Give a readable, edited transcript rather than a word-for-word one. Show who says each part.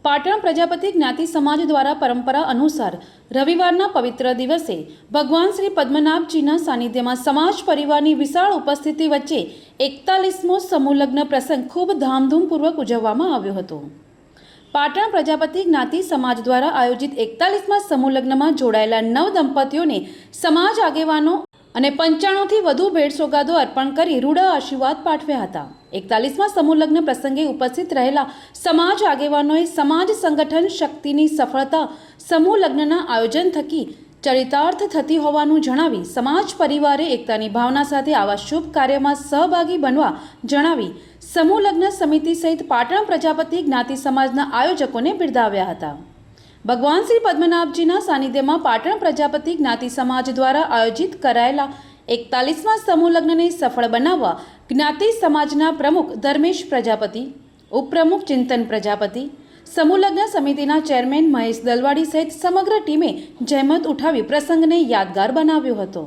Speaker 1: પાટણ પ્રજાપતિ જ્ઞાતિ સમાજ દ્વારા પરંપરા અનુસાર રવિવારના પવિત્ર દિવસે ભગવાન શ્રી પદ્મનાભજીના સાનિધ્યમાં સમાજ પરિવારની વિશાળ ઉપસ્થિતિ વચ્ચે 41મો સમૂહ લગ્ન પ્રસંગ ખૂબ ધામધૂમપૂર્વક ઉજવવામાં આવ્યો હતો। પાટણ પ્રજાપતિ જ્ઞાતિ સમાજ દ્વારા આયોજિત 41મા સમૂહ લગ્નમાં જોડાયેલા 9 દંપતીઓને સમાજ આગેવાનો અને 95થી વધુ ભેટ સોગાદો અર્પણ કરી રૂડા આશીર્વાદ પાઠવ્યા હતા। 41મા સમૂહ લગ્ન પ્રસંગે ઉપસ્થિત રહેલા સમાજ આગેવાનોએ સમાજ સંગઠન શક્તિની સફળતા સમૂહ લગ્નના આયોજન થકી ચરિતાર્થ થતી હોવાનું જણાવી સમાજ પરિવારે એકતાની ભાવના સાથે આવા શુભ કાર્યમાં સહભાગી બનવા જણાવી સમૂહ લગ્ન સમિતિ સહિત પાટણ પ્રજાપતિ જ્ઞાતિ સમાજના આયોજકોને બિરદાવ્યા હતા। ભગવાન શ્રી પદ્મનાભજીના સાનિધ્યમાં પાટણ પ્રજાપતિ જ્ઞાતિ સમાજ દ્વારા આયોજિત કરાયેલા 41મા સમૂહ લગ્નને સફળ બનાવવા જ્ઞાતિ સમાજના પ્રમુખ ધર્મેશ પ્રજાપતિ, ઉપપ્રમુખ ચિંતન પ્રજાપતિ, સમૂહ લગ્ન સમિતિના ચેરમેન મહેશ દલવાડી સહિત સમગ્ર ટીમે જહેમત ઉઠાવી પ્રસંગને યાદગાર બનાવ્યો હતો।